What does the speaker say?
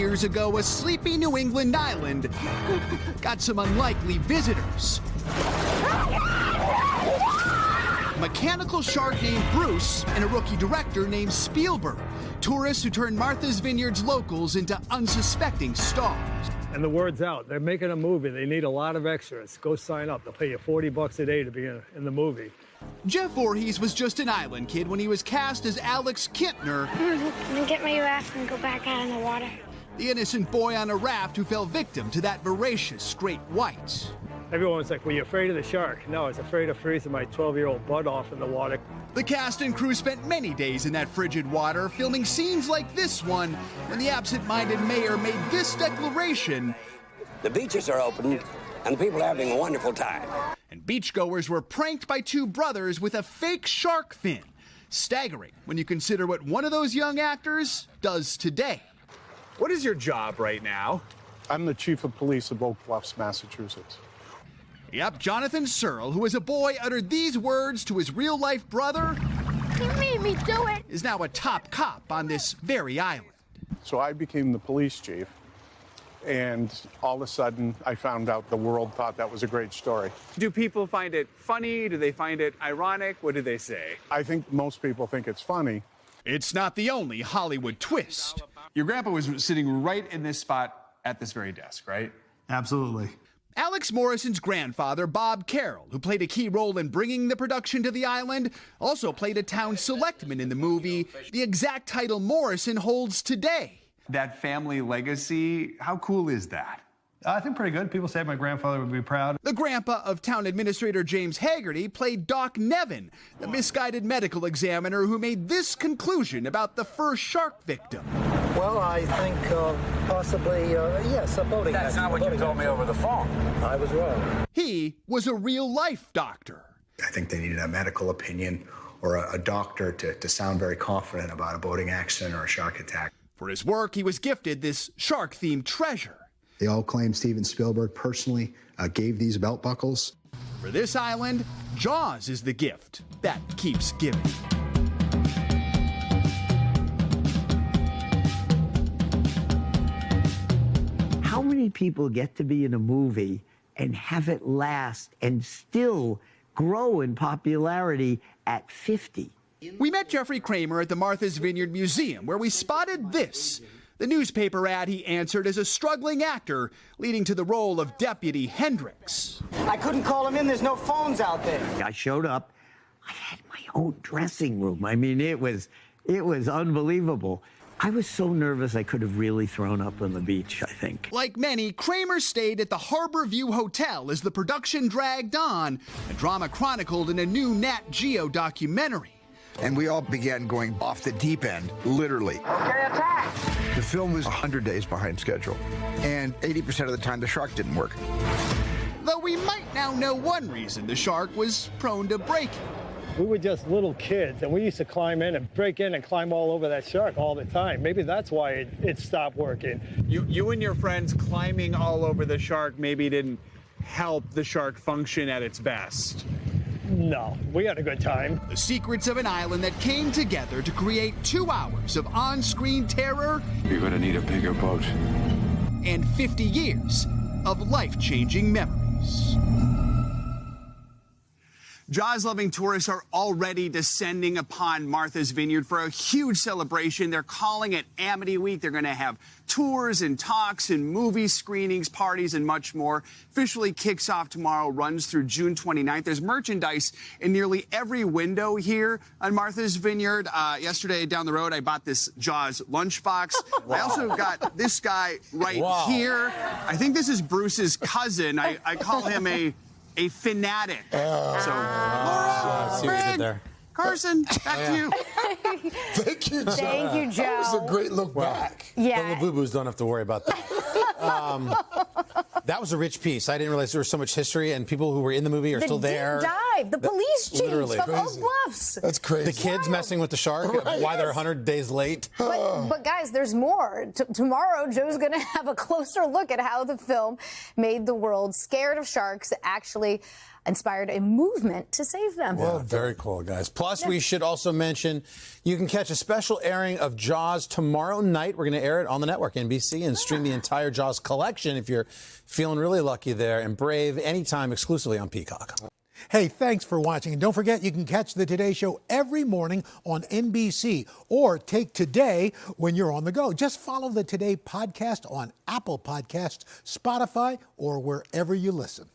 years ago, a sleepy New England island got some unlikely visitors. A mechanical shark named Bruce and a rookie director named Spielberg. Tourists who turned Martha's Vineyard's locals into unsuspecting stars. And the word's out. They're making a movie. They need a lot of extras. Go sign up. They'll pay you $40 a day to be in the movie. Jeff Voorhees was just an island kid when he was cast as Alex Kintner. Let me get my raft and go back out in the water. The innocent boy on a raft who fell victim to that voracious great white. Everyone's like, were you afraid of the shark? No, I was afraid of freezing my 12-year-old butt off in the water. The cast and crew spent many days in that frigid water, filming scenes like this one, when the absent-minded mayor made this declaration. The beaches are open, and the people are having a wonderful time. And beachgoers were pranked by two brothers with a fake shark fin. Staggering when you consider what one of those young actors does today. What is your job right now? I'm the chief of police of Oak Bluffs, Massachusetts. Yep, Jonathan Searle, who as a boy uttered these words to his real-life brother, He made me do it. is now a top cop on this very island. So I became the police chief, and all of a sudden I found out the world thought that was a great story. Do people find it funny? Do they find it ironic? What do they say? I think most people think it's funny. It's not the only Hollywood twist. Your grandpa was sitting right in this spot at this very desk, right? Absolutely. Alex Morrison's grandfather, Bob Carroll, who played a key role in bringing the production to the island, also played a town selectman in the movie, the exact title Morrison holds today. That family legacy, how cool is that? I think pretty good. People say my grandfather would be proud. The grandpa of town administrator James Haggerty played Doc Nevin, the misguided medical examiner who made this conclusion about the first shark victim. Well, I think possibly, yes, a boating accident. That's not what you told me over the phone. I was wrong. He was a real-life doctor. I think they needed a medical opinion or a doctor to sound very confident about a boating accident or a shark attack. For his work, he was gifted this shark-themed treasure. They all claim Stephen Spielberg personally gave these belt buckles. For this island, Jaws is the gift that keeps giving. How many people get to be in a movie and have it last and still grow in popularity at 50? We met Jeffrey Kramer at the Martha's Vineyard Museum, where we spotted this. The newspaper ad he answered as a struggling actor, leading to the role of Deputy Hendricks. I couldn't call him in. There's no phones out there. I showed up. I had my own dressing room. I mean, it was unbelievable. I was so nervous I could have really thrown up on the beach, I think. Like many, Kramer stayed at the Harbor View Hotel as the production dragged on, a drama chronicled in a new Nat Geo documentary. And we all began going off the deep end, literally. Okay, attack! The film was 100 days behind schedule, and 80% of the time the shark didn't work. Though we might now know one reason the shark was prone to breaking. We were just little kids, and we used to climb in and break in and climb all over that shark all the time. Maybe that's why it stopped working. You and your friends climbing all over the shark maybe didn't help the shark function at its best. No, we had a good time. The secrets of an island that came together to create 2 hours of on-screen terror. You're gonna need a bigger boat. And 50 years of life-changing memories. Jaws-loving tourists are already descending upon Martha's Vineyard for a huge celebration. They're calling it Amity Week. They're going to have tours and talks and movie screenings, parties, and much more. Officially kicks off tomorrow, runs through June 29th. There's merchandise in nearly every window here on Martha's Vineyard. Yesterday, down the road, I bought this Jaws lunchbox. Wow. I also got this guy right here. I think this is Bruce's cousin. I call him a fanatic. Laura, see what you did there. Carson, back to you. Thank you, Joe. Thank you, Joe. That was a great look back. Yeah. The boo-boos don't have to worry about that. That was a rich piece. I didn't realize there was so much history, and people who were in the movie are still there. Deep dive, the police chief from Oak Bluffs. That's crazy. The kids messing with the shark, why they're 100 days late. But guys, there's more. Tomorrow, Joe's going to have a closer look at how the film made the world scared of sharks actually inspired a movement to save them. Well, very cool, guys. Plus, we should also mention you can catch a special airing of Jaws tomorrow night. We're going to air it on the network, NBC, and stream the entire Jaws collection if you're feeling really lucky there, and brave anytime exclusively on Peacock. Hey, thanks for watching. And don't forget, you can catch the Today Show every morning on NBC or take Today when you're on the go. Just follow the Today podcast on Apple Podcasts, Spotify, or wherever you listen.